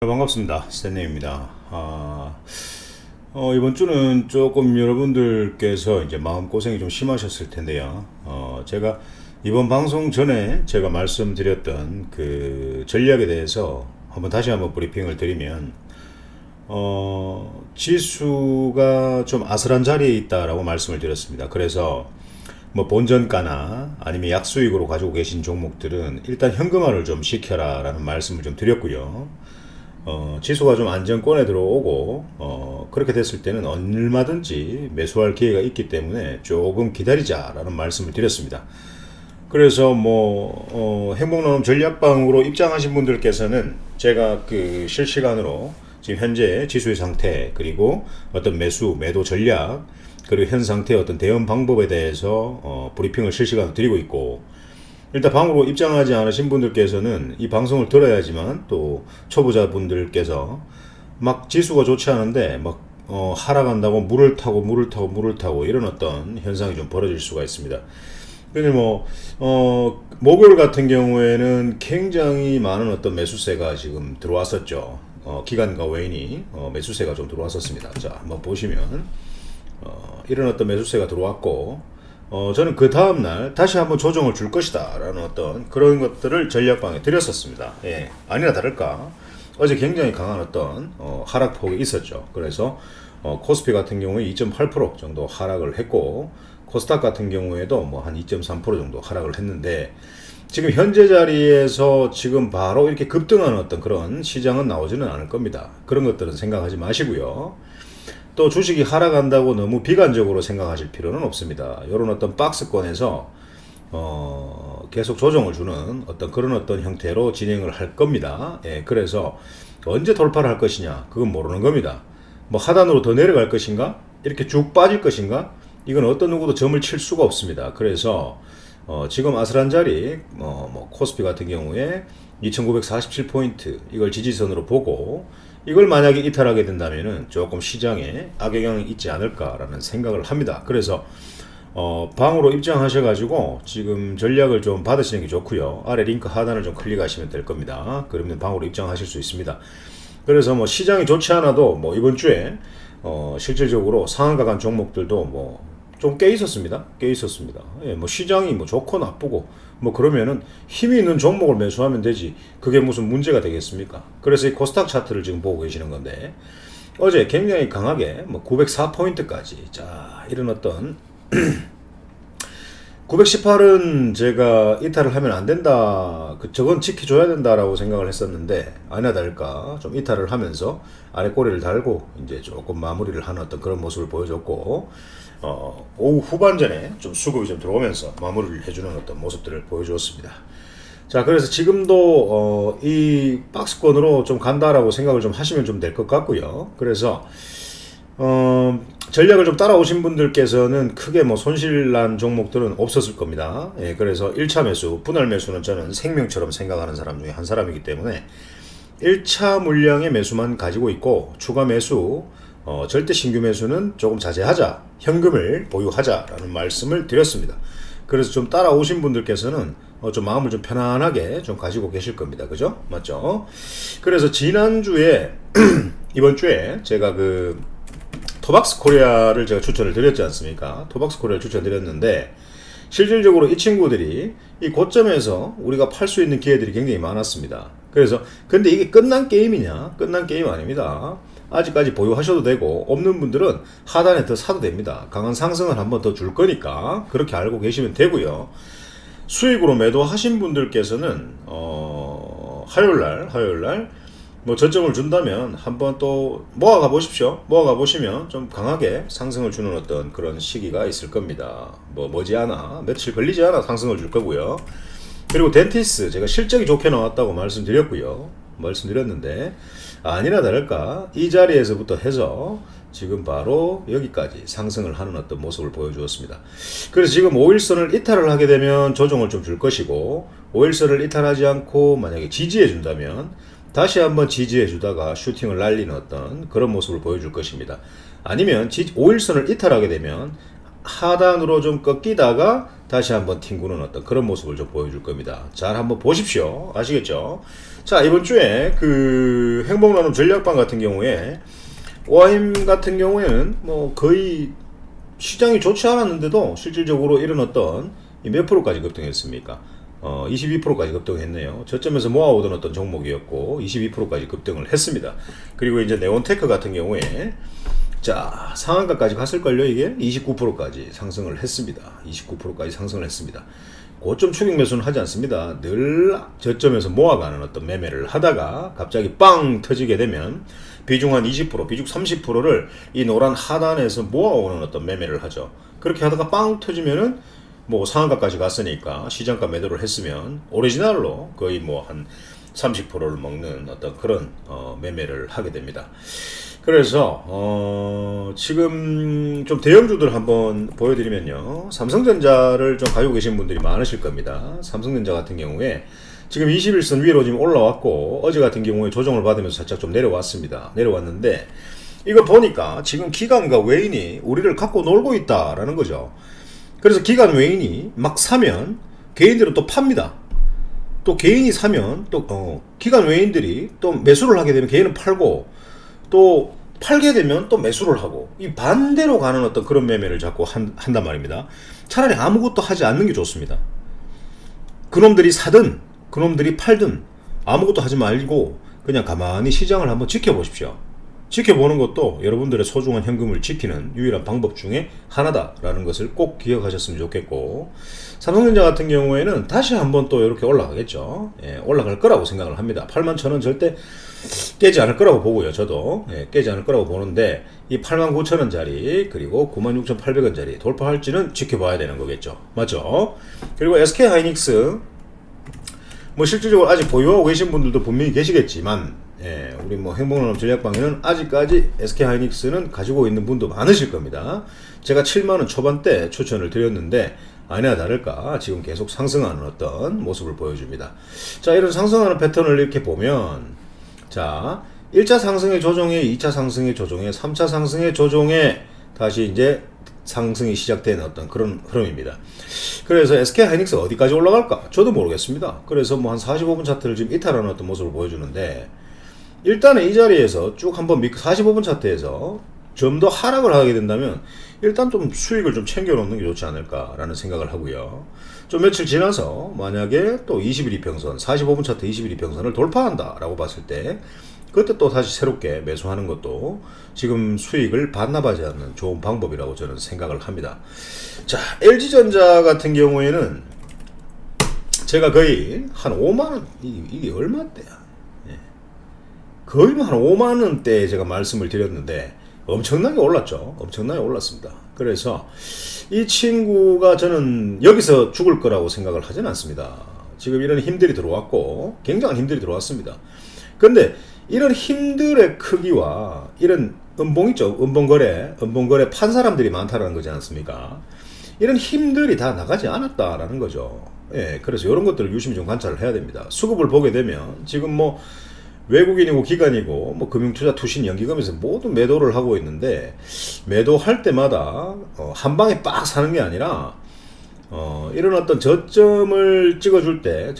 반갑습니다. 스탠레이입니다. 이번 주는 조금 여러분들께서 이제 마음고생이 좀 심하셨을 텐데요. 제가 이번 방송 전에 제가 말씀드렸던 그 전략에 대해서 다시 한번 브리핑을 드리면, 지수가 좀 아슬한 자리에 있다라고 말씀을 드렸습니다. 그래서 뭐 본전가나 아니면 약수익으로 가지고 계신 종목들은 일단 현금화를 좀 시켜라 라는 말씀을 좀 드렸고요. 지수가 좀 안정권에 들어오고 그렇게 됐을 때는 얼마든지 매수할 기회가 있기 때문에 조금 기다리자라는 말씀을 드렸습니다. 그래서 행복나눔 전략방으로 입장하신 분들께서는 제가 그 실시간으로 지금 현재 지수의 상태, 그리고 어떤 매도 전략, 그리고 현 상태의 어떤 대응 방법에 대해서 브리핑을 실시간으로 드리고 있고, 일단 방으로 입장하지 않으신 분들께서는 이 방송을 들어야지만, 또 초보자분들께서 막 지수가 좋지 않은데 하락한다고 물을 타고 이런 어떤 현상이 좀 벌어질 수가 있습니다. 근데 목요일 같은 경우에는 굉장히 많은 어떤 매수세가 지금 들어왔었죠. 기관과 외인이 매수세가 좀 들어왔었습니다. 자, 한번 보시면 이런 어떤 매수세가 들어왔고, 저는 그 다음날 다시 한번 조정을 줄 것이다 라는 어떤 그런 것들을 전략방에 드렸었습니다. 예, 아니나 다를까 어제 굉장히 강한 어떤 하락폭이 있었죠. 그래서 코스피 같은 경우에 2.8% 정도 하락을 했고, 코스닥 같은 경우에도 한 2.3% 정도 하락을 했는데, 지금 현재 자리에서 지금 바로 이렇게 급등하는 어떤 그런 시장은 나오지는 않을 겁니다. 그런 것들은 생각하지 마시고요. 또 주식이 하락한다고 너무 비관적으로 생각하실 필요는 없습니다. 이런 어떤 박스권에서 계속 조정을 주는 어떤 그런 어떤 형태로 진행을 할 겁니다. 예, 그래서 언제 돌파를 할 것이냐, 그건 모르는 겁니다. 하단으로 더 내려갈 것인가, 이렇게 쭉 빠질 것인가, 이건 어떤 누구도 점을 칠 수가 없습니다. 그래서 지금 아슬한 자리, 코스피 같은 경우에 2947포인트 이걸 지지선으로 보고, 이걸 만약에 이탈하게 된다면은 조금 시장에 악영향이 있지 않을까라는 생각을 합니다. 그래서 방으로 입장하셔가지고 지금 전략을 좀 받으시는 게 좋고요. 아래 링크 하단을 좀 클릭하시면 될 겁니다. 그러면 방으로 입장하실 수 있습니다. 그래서 시장이 좋지 않아도 이번 주에 실질적으로 상한가 간 종목들도 좀 깨 있었습니다. 예, 시장이 좋고 나쁘고 그러면은 힘이 있는 종목을 매수하면 되지, 그게 무슨 문제가 되겠습니까? 그래서 이 코스닥 차트를 지금 보고 계시는 건데, 어제 굉장히 강하게 904포인트까지, 자, 이런 어떤 918은 제가 이탈을 하면 안 된다, 저건 지켜줘야 된다라고 생각을 했었는데, 아니나 다를까 좀 이탈을 하면서 아래 꼬리를 달고 이제 조금 마무리를 하는 어떤 그런 모습을 보여줬고, 오후 후반전에 좀 수급이 좀 들어오면서 마무리를 해주는 어떤 모습들을 보여주었습니다. 자, 그래서 지금도 이 박스권으로 좀 간다라고 생각을 좀 하시면 좀 될 것 같고요. 그래서 전략을 좀 따라오신 분들께서는 크게 손실난 종목들은 없었을 겁니다. 예, 그래서 1차 매수, 분할 매수는 저는 생명처럼 생각하는 사람 중에 한 사람이기 때문에 1차 물량의 매수만 가지고 있고, 추가 매수, 절대 신규 매수는 조금 자제하자, 현금을 보유하자라는 말씀을 드렸습니다. 그래서 좀 따라오신 분들께서는 좀 마음을 좀 편안하게 좀 가지고 계실 겁니다. 그죠? 맞죠? 그래서 지난주에 이번 주에 제가 그 토박스 코리아를 제가 추천을 드렸지 않습니까? 토박스 코리아를 추천드렸는데, 실질적으로 이 친구들이 이 고점에서 우리가 팔 수 있는 기회들이 굉장히 많았습니다. 그래서 근데 이게 끝난 게임이냐? 끝난 게임 아닙니다. 아직까지 보유하셔도 되고, 없는 분들은 하단에 더 사도 됩니다. 강한 상승을 한번 더 줄 거니까 그렇게 알고 계시면 되고요. 수익으로 매도하신 분들께서는 화요일날 저점을 준다면 한번 또 모아가 보십시오. 모아가 보시면 좀 강하게 상승을 주는 어떤 그런 시기가 있을 겁니다. 머지않아, 며칠 걸리지 않아 상승을 줄 거고요. 그리고 덴티스, 제가 실적이 좋게 나왔다고 말씀드렸는데, 아니나 다를까 이 자리에서부터 해서 지금 바로 여기까지 상승을 하는 어떤 모습을 보여주었습니다. 그래서 지금 5일선을 이탈을 하게 되면 조정을 좀 줄 것이고, 5일선을 이탈하지 않고 만약에 지지해 준다면 다시 한번 지지해 주다가 슈팅을 날리는 어떤 그런 모습을 보여줄 것입니다. 아니면 5일선을 이탈하게 되면 하단으로 좀 꺾이다가 다시 한번 튕구는 어떤 그런 모습을 좀 보여줄 겁니다. 잘 한번 보십시오. 아시겠죠? 자, 이번 주에 그 행복나눔 전략방 같은 경우에 오하임 같은 경우에는 뭐 거의 시장이 좋지 않았는데도 실질적으로 이런 어떤 몇 프로까지 급등했습니까? 22%까지 급등했네요. 저점에서 모아오던 어떤 종목이었고 22%까지 급등을 했습니다. 그리고 이제 네온테크 같은 경우에 자, 상한가까지 갔을걸요. 이게 29%까지 상승을 했습니다. 29%까지 상승을 했습니다. 고점 추격 매수는 하지 않습니다. 늘 저점에서 모아가는 어떤 매매를 하다가 갑자기 빵 터지게 되면 비중 한 20%, 비중 30%를 이 노란 하단에서 모아오는 어떤 매매를 하죠. 그렇게 하다가 빵 터지면은 뭐 상한가까지 갔으니까 시장가 매도를 했으면 오리지널로 거의 뭐 한 30%를 먹는 어떤 그런 매매를 하게 됩니다. 그래서 지금 좀 대형주들 한번 보여드리면요, 삼성전자를 좀 가지고 계신 분들이 많으실 겁니다. 삼성전자 같은 경우에 지금 21선 위로 지금 올라왔고 어제 같은 경우에 조정을 받으면서 살짝 좀 내려왔습니다. 내려왔는데 이거 보니까 지금 기관과 외인이 우리를 갖고 놀고 있다라는 거죠. 그래서 기관 외인이 막 사면 개인들은 또 팝니다. 또 개인이 사면 또 기관 외인들이 또 매수를 하게 되면 개인은 팔고 또 팔게 되면 또 매수를 하고 이 반대로 가는 어떤 그런 매매를 자꾸 한단 말입니다. 차라리 아무것도 하지 않는 게 좋습니다. 그놈들이 사든 그놈들이 팔든 아무것도 하지 말고 그냥 가만히 시장을 한번 지켜보십시오. 지켜보는 것도 여러분들의 소중한 현금을 지키는 유일한 방법 중에 하나다라는 것을 꼭 기억하셨으면 좋겠고, 삼성전자 같은 경우에는 다시 한번 또 이렇게 올라가겠죠. 예, 올라갈 거라고 생각을 합니다. 81,000원 절대 깨지 않을 거라고 보고요. 저도 깨지 않을 거라고 보는데 이 89,000원짜리 그리고 96,800원짜리 돌파할지는 지켜봐야 되는 거겠죠. 맞죠? 그리고 SK하이닉스 뭐 실질적으로 아직 보유하고 계신 분들도 분명히 계시겠지만, 예, 우리 뭐 행복나눔 전략방에는 아직까지 SK하이닉스는 가지고 있는 분도 많으실 겁니다. 제가 7만원 초반대 추천을 드렸는데 아니나 다를까 지금 계속 상승하는 어떤 모습을 보여줍니다. 자, 이런 상승하는 패턴을 이렇게 보면, 자, 1차 상승의 조정에 2차 상승의 조정에 3차 상승의 조정에 다시 이제 상승이 시작된 어떤 그런 흐름입니다. 그래서 SK하이닉스 어디까지 올라갈까? 저도 모르겠습니다. 그래서 뭐 한 45분 차트를 지금 이탈하는 어떤 모습을 보여주는데, 일단은 이 자리에서 쭉 한번 45분 차트에서 좀 더 하락을 하게 된다면 일단 좀 수익을 좀 챙겨 놓는 게 좋지 않을까라는 생각을 하고요. 좀 며칠 지나서 만약에 또 20일 이평선, 45분 차트 20일 이평선을 돌파한다라고 봤을 때 그때 또 다시 새롭게 매수하는 것도 지금 수익을 반납하지 않는 좋은 방법이라고 저는 생각을 합니다. 자, LG전자 같은 경우에는 제가 거의 한 5만원, 이게 얼마대야? 거의 한 5만원대에 제가 말씀을 드렸는데 엄청나게 올랐죠. 엄청나게 올랐습니다. 그래서 이 친구가 저는 여기서 죽을 거라고 생각을 하진 않습니다. 지금 이런 힘들이 들어왔고 굉장한 힘들이 들어왔습니다. 근데 이런 힘들의 크기와 이런 음봉 있죠. 음봉거래 판 사람들이 많다라는 거지 않습니까? 이런 힘들이 다 나가지 않았다라는 거죠. 예, 그래서 이런 것들을 유심히 좀 관찰을 해야 됩니다. 수급을 보게 되면 지금 뭐 외국인이고 기관이고 뭐 금융투자 투신 연기금에서 모두 매도를 하고 있는데, 매도할 때마다 한 방에 빡 사는 게 아니라 이런 어떤 저점을 찍어줄 때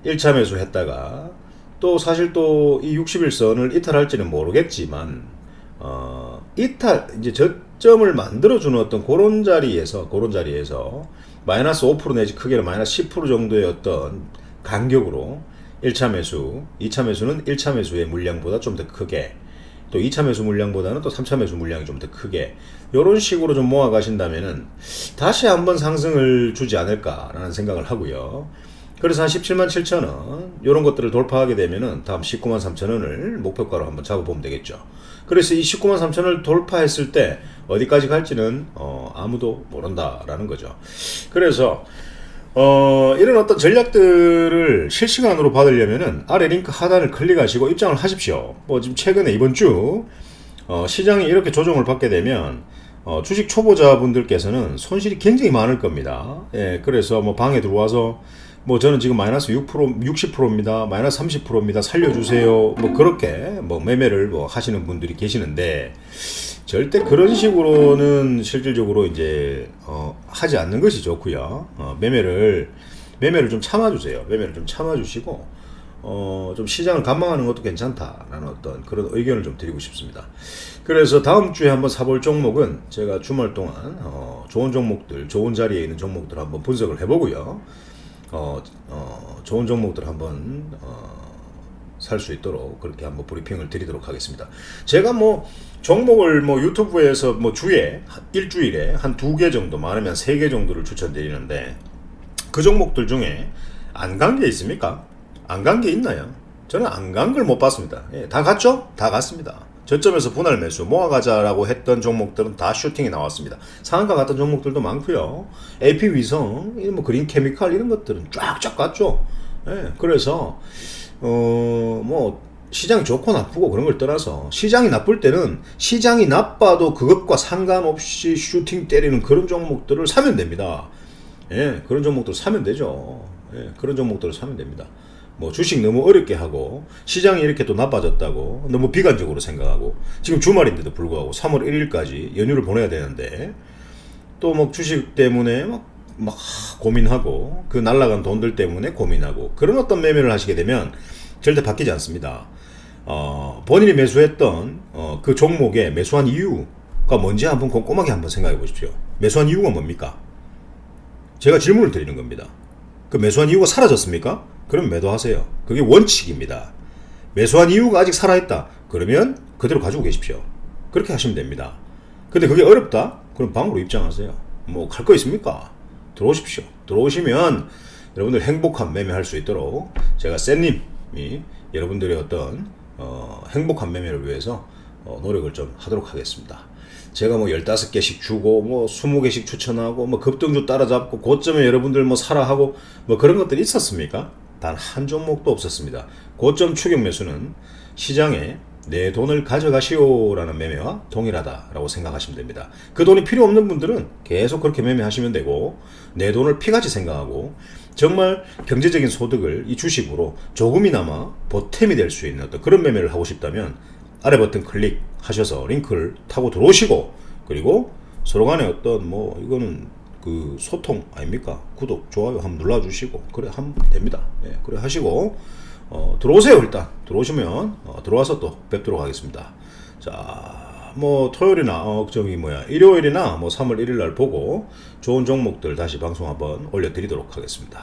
1차 매수했다가 또 사실 또 이 61선을 이탈할지는 모르겠지만 이제 저점을 만들어주는 어떤 그런 자리에서 마이너스 5% 내지 크게는 마이너스 10% 정도의 어떤 간격으로 1차 매수, 2차 매수는 1차 매수의 물량보다 좀 더 크게, 또 2차 매수 물량보다는 또 3차 매수 물량이 좀 더 크게, 이런 식으로 좀 모아 가신다면은 다시 한번 상승을 주지 않을까라는 생각을 하고요. 그래서 한 17만 7천원 이런 것들을 돌파하게 되면은 다음 19만 3천원을 목표가로 한번 잡아보면 되겠죠. 그래서 이 19만 3천원을 돌파했을 때 어디까지 갈지는 아무도 모른다라는 거죠. 그래서 이런 어떤 전략들을 실시간으로 받으려면은 아래 링크 하단을 클릭하시고 입장을 하십시오. 뭐 지금 최근에 이번 주 시장이 이렇게 조정을 받게 되면 주식 초보자분들께서는 손실이 굉장히 많을 겁니다. 예, 그래서 뭐 방에 들어와서 뭐 저는 지금 마이너스 6%, 60%입니다. 마이너스 30%입니다. 살려주세요. 뭐 그렇게 뭐 매매를 뭐 하시는 분들이 계시는데 절대 그런 식으로는 실질적으로 이제 하지 않는 것이 좋고요. 매매를 좀 참아주세요. 매매를 좀 참아주시고 좀 시장을 관망하는 것도 괜찮다라는 어떤 그런 의견을 좀 드리고 싶습니다. 그래서 다음 주에 한번 사볼 종목은 제가 주말 동안 좋은 종목들, 좋은 자리에 있는 종목들 한번 분석을 해보고요. 좋은 종목들 한번 살 수 있도록 그렇게 한번 브리핑을 드리도록 하겠습니다. 제가 뭐 종목을 뭐 유튜브에서 뭐 주에 일주일에 한 2개 정도, 많으면 3개 정도를 추천드리는데 그 종목들 중에 안 간 게 있습니까? 안 간 게 있나요? 저는 안 간 걸 못 봤습니다. 예, 다 갔죠? 다 갔습니다. 저점에서 분할 매수 모아가자라고 했던 종목들은 다 슈팅이 나왔습니다. 상한가 갔던 종목들도 많고요. AP 위성, 뭐 그린 케미칼 이런 것들은 쫙쫙 갔죠. 예, 그래서 뭐 시장이 좋고 나쁘고 그런 걸 떠나서 시장이 나쁠 때는 시장이 나빠도 그것과 상관없이 슈팅 때리는 그런 종목들을 사면 됩니다. 예, 그런 종목들 사면 되죠. 예, 그런 종목들을 사면 됩니다. 뭐 주식 너무 어렵게 하고 시장이 이렇게 또 나빠졌다고 너무 비관적으로 생각하고 지금 주말인데도 불구하고 3월 1일까지 연휴를 보내야 되는데 또 뭐 주식 때문에 막 고민하고 그 날라간 돈들 때문에 고민하고 그런 어떤 매매를 하시게 되면 절대 바뀌지 않습니다. 본인이 매수했던 그 종목에 매수한 이유가 뭔지 한번 꼼꼼하게 한번 생각해 보십시오. 매수한 이유가 뭡니까? 제가 질문을 드리는 겁니다. 그 매수한 이유가 사라졌습니까? 그럼 매도하세요. 그게 원칙입니다. 매수한 이유가 아직 살아있다. 그러면 그대로 가지고 계십시오. 그렇게 하시면 됩니다. 근데 그게 어렵다? 그럼 방으로 입장하세요. 뭐 갈 거 있습니까? 들어오십시오. 들어오시면 여러분들 행복한 매매할 수 있도록 제가 쌤님이 여러분들의 어떤 행복한 매매를 위해서 노력을 좀 하도록 하겠습니다. 제가 뭐 15개씩 주고 뭐 20개씩 추천하고 뭐 급등주 따라잡고 고점에 여러분들 뭐 사라 하고 뭐 그런 것들이 있었습니까? 단 한 종목도 없었습니다. 고점 추격 매수는 시장에 내 돈을 가져가시오라는 매매와 동일하다라고 생각하시면 됩니다. 그 돈이 필요 없는 분들은 계속 그렇게 매매하시면 되고 내 돈을 피같이 생각하고 정말 경제적인 소득을 이 주식으로 조금이나마 보탬이 될 수 있는 어떤 그런 매매를 하고 싶다면 아래 버튼 클릭하셔서 링크를 타고 들어오시고 그리고 서로 간에 어떤 뭐 이거는 그 소통 아닙니까? 구독, 좋아요 한번 눌러주시고 그래 하면 됩니다. 예, 그래 하시고 들어오세요. 일단 들어오시면 들어와서 또 뵙도록 하겠습니다. 자, 뭐 토요일이나 일요일이나 뭐 3월 1일 날 보고 좋은 종목들 다시 방송 한번 올려드리도록 하겠습니다.